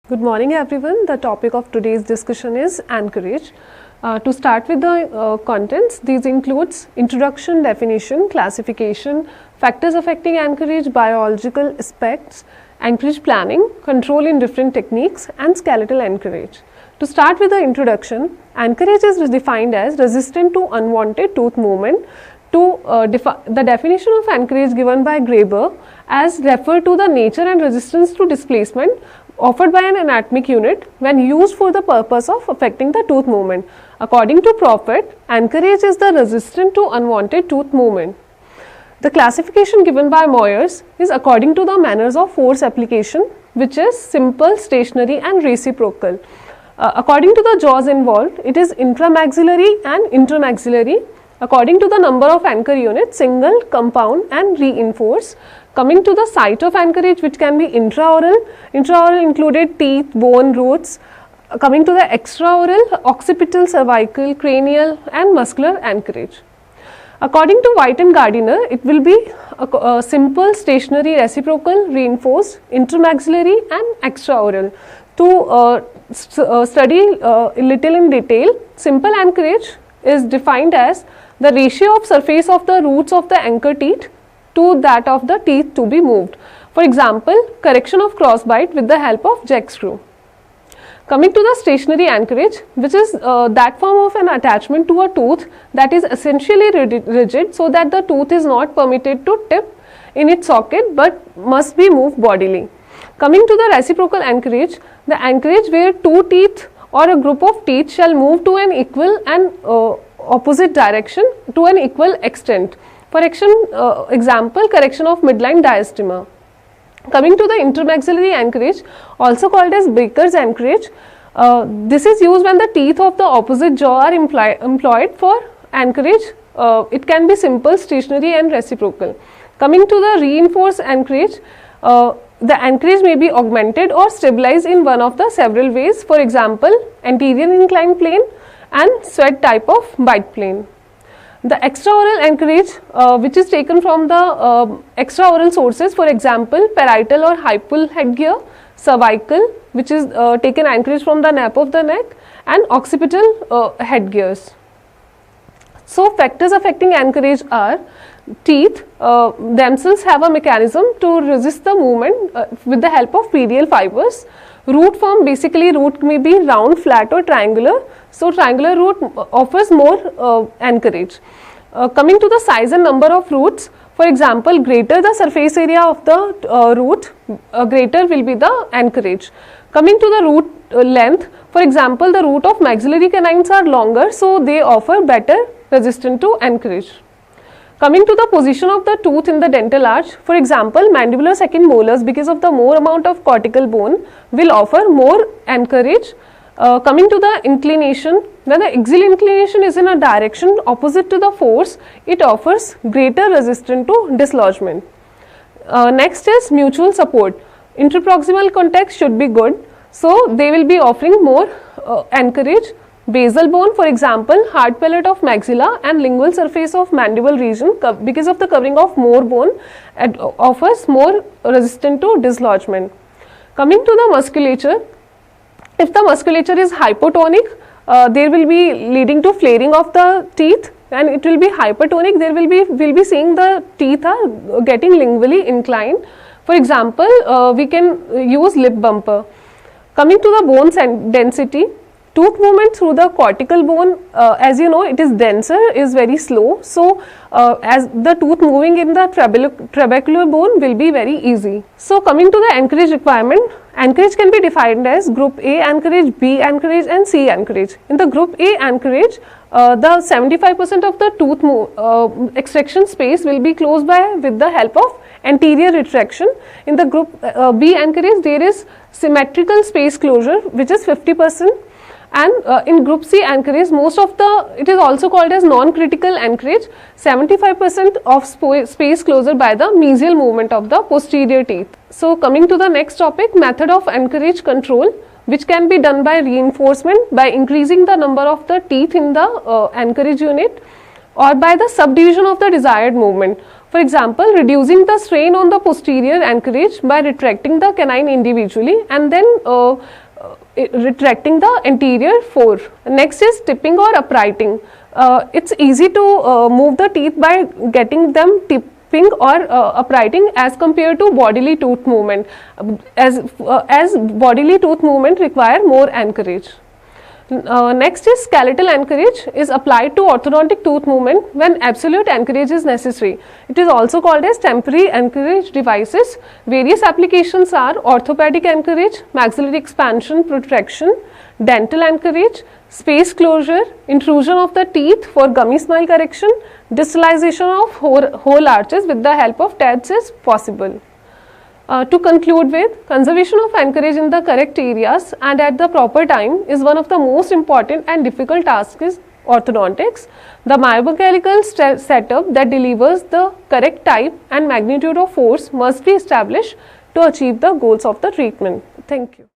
Good morning everyone. The topic of today's discussion is anchorage. To start with the contents, these includes introduction, definition, classification, factors affecting anchorage, biological aspects, anchorage planning, control in different techniques and skeletal anchorage. To start with the introduction, anchorage is defined as resistant to unwanted tooth movement. The definition of anchorage given by Graeber as refer to the nature and resistance to displacement offered by an anatomic unit when used for the purpose of affecting the tooth movement. According to Prophet, anchorage is the resistance to unwanted tooth movement. The classification given by Moyers is according to the manners of force application, which is simple, stationary and reciprocal. According to the jaws involved, it is intramaxillary and intermaxillary. According to the number of anchor units, single, compound and reinforce. Coming to the site of anchorage, which can be intraoral included teeth, bone, roots. Coming to the extraoral, occipital, cervical, cranial and muscular anchorage. According to White and Gardiner, it will be a simple, stationary, reciprocal, reinforced, intermaxillary and extraoral. To study a little in detail, simple anchorage is defined as the ratio of surface of the roots of the anchor teeth to that of the teeth to be moved. For example, correction of crossbite with the help of jack screw. Coming to the stationary anchorage, which is that form of an attachment to a tooth that is essentially rigid so that the tooth is not permitted to tip in its socket but must be moved bodily. Coming to the reciprocal anchorage, the anchorage where two teeth or a group of teeth shall move to an equal and opposite direction to an equal extent. For example, correction of midline diastema. Coming to the intermaxillary anchorage, also called as Baker's anchorage, this is used when the teeth of the opposite jaw are employed for anchorage. It can be simple, stationary and reciprocal. Coming to the reinforced anchorage, the anchorage may be augmented or stabilized in one of the several ways. For example, anterior inclined plane and sweat type of bite plane. The extraoral anchorage, which is taken from the extraoral sources, for example, parietal or hypal headgear, cervical, which is taken anchorage from the nape of the neck, and occipital headgears. So, factors affecting anchorage are teeth themselves have a mechanism to resist the movement with the help of PDL fibers. Root form, basically root may be round, flat or triangular. So, triangular root offers more anchorage. Coming to the size and number of roots, for example, greater the surface area of the root, greater will be the anchorage. Coming to the root length, for example, the root of maxillary canines are longer, so they offer better resistance to anchorage. Coming to the position of the tooth in the dental arch, for example, mandibular second molars, because of the more amount of cortical bone, will offer more anchorage. Coming to the inclination, when the axial inclination is in a direction opposite to the force, it offers greater resistance to dislodgement. Next is mutual support. Interproximal contact should be good, so they will be offering more anchorage. Basal bone, for example, hard palate of maxilla and lingual surface of mandible region, because of the covering of more bone, offers more resistance to dislodgement. Coming to the musculature, if the musculature is hypotonic, there will be leading to flaring of the teeth, and it will be hypertonic, there will be seeing the teeth are getting lingually inclined. For example, we can use lip bumper. Coming to the bone density, tooth movement through the cortical bone, as you know, it is denser, is very slow. So, as the tooth moving in the trabecular bone will be very easy. So, coming to the anchorage requirement, anchorage can be defined as group A anchorage, B anchorage and C anchorage. In the group A anchorage, the 75% of the tooth extraction space will be closed by with the help of anterior retraction. In the group B anchorage, there is symmetrical space closure, which is 50%. And in group C anchorage, it is also called as non-critical anchorage, 75% of space closure by the mesial movement of the posterior teeth. So, coming to the next topic, method of anchorage control, which can be done by reinforcement by increasing the number of the teeth in the anchorage unit or by the subdivision of the desired movement. For example, reducing the strain on the posterior anchorage by retracting the canine individually and then retracting the anterior fore. Next is tipping or uprighting. It's easy to move the teeth by getting them tipping or uprighting as compared to bodily tooth movement, as bodily tooth movement require more anchorage. Next is skeletal anchorage is applied to orthodontic tooth movement when absolute anchorage is necessary. It is also called as temporary anchorage devices. Various applications are orthopedic anchorage, maxillary expansion protraction, dental anchorage, space closure, intrusion of the teeth for gummy smile correction, distalization of whole arches with the help of TADS is possible. To conclude with, conservation of anchorage in the correct areas and at the proper time is one of the most important and difficult tasks in orthodontics. The myomechanical setup that delivers the correct type and magnitude of force must be established to achieve the goals of the treatment. Thank you.